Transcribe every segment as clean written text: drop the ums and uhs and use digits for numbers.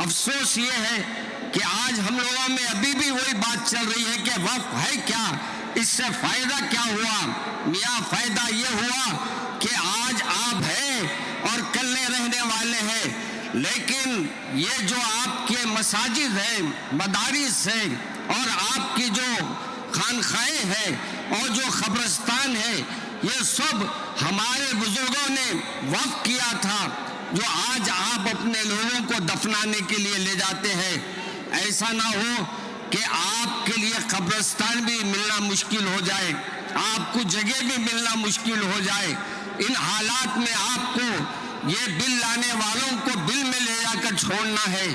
افسوس یہ ہے کہ آج ہم لوگوں میں ابھی بھی وہی بات چل رہی ہے کہ وقف ہے کیا، اس سے فائدہ کیا ہوا؟ میاں فائدہ یہ ہوا کہ آج آپ ہیں اور کل نہیں رہنے والے ہیں، لیکن یہ جو آپ کے مساجد ہیں، مدارس ہیں، اور آپ کی جو خانقاہیں ہیں اور جو قبرستان ہے، یہ سب ہمارے بزرگوں نے وقف کیا تھا، جو آج آپ اپنے لوگوں کو دفنانے کے لیے لے جاتے ہیں۔ ایسا نہ ہو کہ آپ کے لیے قبرستان بھی ملنا مشکل ہو جائے، آپ کو جگہ بھی ملنا مشکل ہو جائے۔ ان حالات میں آپ کو یہ بل لانے والوں کو بل میں لے جا کر چھوڑنا ہے۔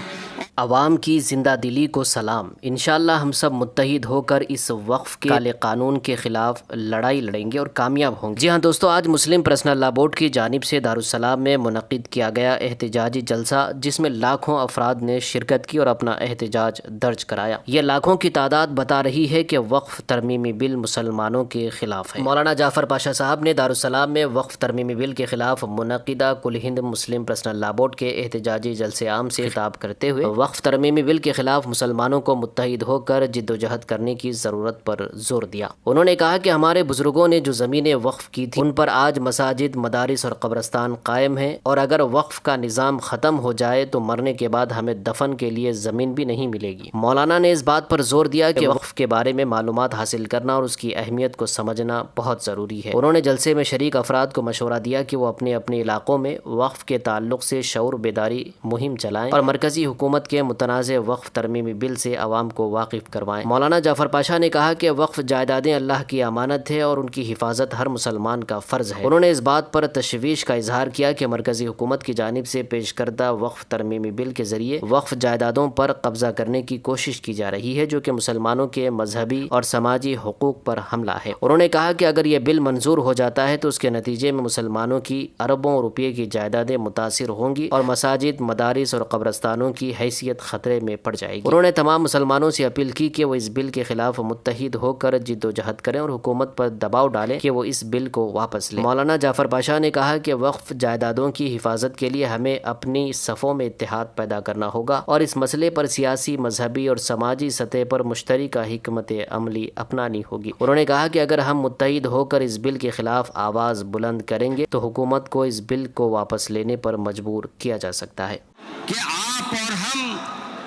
عوام کی زندہ دلی کو سلام۔ انشاءاللہ ہم سب متحد ہو کر اس وقف کے کالے قانون کے خلاف لڑائی لڑیں گے اور کامیاب ہوں گے۔ جی ہاں دوستو، آج مسلم پرسنل لا بورڈ کی جانب سے دارالسلام میں منعقد کیا گیا احتجاجی جلسہ، جس میں لاکھوں افراد نے شرکت کی اور اپنا احتجاج درج کرایا۔ یہ لاکھوں کی تعداد بتا رہی ہے کہ وقف ترمیمی بل مسلمانوں کے خلاف ہے۔ مولانا جعفر پاشا صاحب نے دارالسلام میں وقف ترمیمی بل کے خلاف منعقدہ کل ہند مسلم پرسنل لا بورڈ کے احتجاجی جلسے عام سے خطاب کرتے ہوئے وقف ترمیمی بل کے خلاف مسلمانوں کو متحد ہو کر جد و جہد کرنے کی ضرورت پر زور دیا۔ انہوں نے کہا کہ ہمارے بزرگوں نے جو زمینیں وقف کی تھی، ان پر آج مساجد، مدارس اور قبرستان قائم ہیں، اور اگر وقف کا نظام ختم ہو جائے تو مرنے کے بعد ہمیں دفن کے لیے زمین بھی نہیں ملے گی۔ مولانا نے اس بات پر زور دیا کہ وقف کے بارے میں معلومات حاصل کرنا اور اس کی اہمیت کو سمجھنا بہت ضروری ہے۔ انہوں نے جلسے میں شریک افراد کو مشورہ دیا کہ وہ اپنے اپنے علاقوں میں وقف کے تعلق سے شعور بیداری مہم چلائیں اور مرکزی حکومت کے متنازع وقف ترمیمی بل سے عوام کو واقف کروائیں۔ مولانا جعفر پاشا نے کہا کہ وقف جائیدادیں اللہ کی امانت ہے اور ان کی حفاظت ہر مسلمان کا فرض ہے۔ انہوں نے اس بات پر تشویش کا اظہار کیا کہ مرکزی حکومت کی جانب سے پیش کردہ وقف ترمیمی بل کے ذریعے وقف جائیدادوں پر قبضہ کرنے کی کوشش کی جا رہی ہے، جو کہ مسلمانوں کے مذہبی اور سماجی حقوق پر حملہ ہے۔ انہوں نے کہا کہ اگر یہ بل منظور ہو جاتا ہے تو اس کے نتیجے میں مسلمانوں کی اربوں روپے کی جائیدادیں متاثر ہوں گی اور مساجد، مدارس اور قبرستانوں کی حیثیت خطرے میں پڑ جائے گی۔ انہوں نے تمام مسلمانوں سے اپیل کی کہ وہ اس بل کے خلاف متحد ہو کر جد و جہد کریں اور حکومت پر دباؤ ڈالیں کہ وہ اس بل کو واپس لیں۔ مولانا جعفر پاشا نے کہا کہ وقف جائیدادوں کی حفاظت کے لیے ہمیں اپنی صفوں میں اتحاد پیدا کرنا ہوگا اور اس مسئلے پر سیاسی، مذہبی اور سماجی سطح پر مشترکہ حکمت عملی اپنانی ہوگی۔ انہوں نے کہا کہ اگر ہم متحد ہو کر اس بل کے خلاف آواز بلند کریں گے تو حکومت کو اس بل کو واپس لینے پر مجبور کیا جا سکتا ہے۔ کہ آپ اور ہم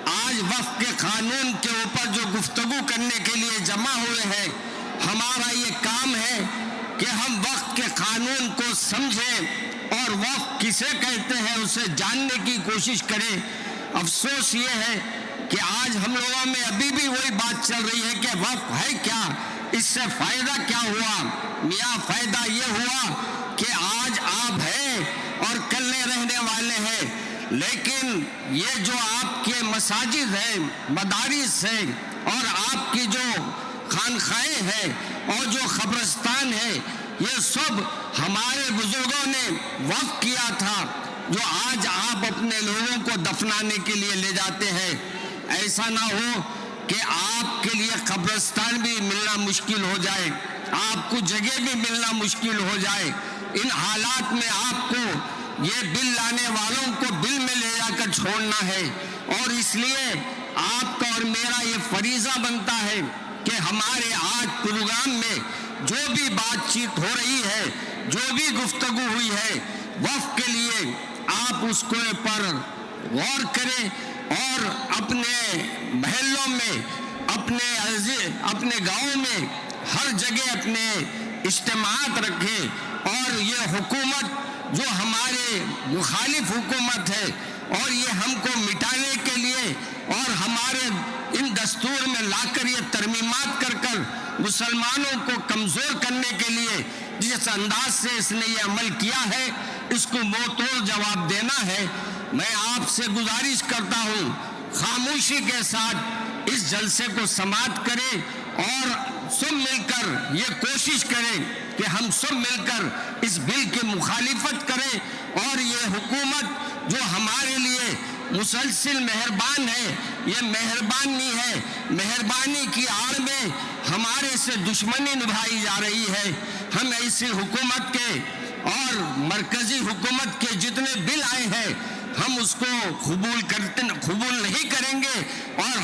آج وقف کے قانون کے اوپر جو گفتگو کرنے کے لیے جمع ہوئے ہیں، ہمارا یہ کام ہے کہ ہم وقف کے قانون کو سمجھیں اور وقف کسے کہتے ہیں اسے جاننے کی کوشش کریں۔ افسوس یہ ہے کہ آج ہم لوگوں میں ابھی بھی وہی بات چل رہی ہے کہ وقف ہے کیا، اس سے فائدہ کیا ہوا؟ میاں فائدہ یہ ہوا کہ آج آپ ہیں اور کل نہیں رہنے والے ہیں، لیکن یہ جو آپ کے مساجد ہیں، مدارس ہیں، اور آپ کی جو خانقاہیں ہیں اور جو قبرستان ہے، یہ سب ہمارے بزرگوں نے وقف کیا تھا، جو آج آپ اپنے لوگوں کو دفنانے کے لیے لے جاتے ہیں۔ ایسا نہ ہو کہ آپ کے لیے قبرستان بھی ملنا مشکل ہو جائے، آپ کو جگہ بھی ملنا مشکل ہو جائے۔ ان حالات میں آپ کو یہ بل لانے والوں کو بل میں لے جا کر چھوڑنا ہے، اور اس لیے آپ کا اور میرا یہ فریضہ بنتا ہے کہ ہمارے آج پروگرام میں جو بھی بات چیت ہو رہی ہے، جو بھی گفتگو ہوئی ہے وقف کے لیے، آپ اس کو پر غور کریں اور اپنے محلوں میں، اپنے گاؤں میں ہر جگہ اپنے اجتماعات رکھیں، اور یہ حکومت جو ہمارے مخالف حکومت ہے اور یہ ہم کو مٹانے کے لیے اور ہمارے ان دستور میں لا کر یہ ترمیمات کر مسلمانوں کو کمزور کرنے کے لیے جس انداز سے اس نے یہ عمل کیا ہے، اس کو منہ توڑ جواب دینا ہے۔ میں آپ سے گزارش کرتا ہوں، خاموشی کے ساتھ اس جلسے کو سماعت کریں اور سب مل کر یہ کوشش کریں کہ ہم سب مل کر اس بل کی مخالفت کریں، اور یہ حکومت جو ہمارے لیے مسلسل مہربان ہے، یہ مہربانی ہے، مہربانی کی آڑ میں ہمارے سے دشمنی نبھائی جا رہی ہے۔ ہم ایسی حکومت کے اور مرکزی حکومت کے جتنے بل آئے ہیں، ہم اس کو قبول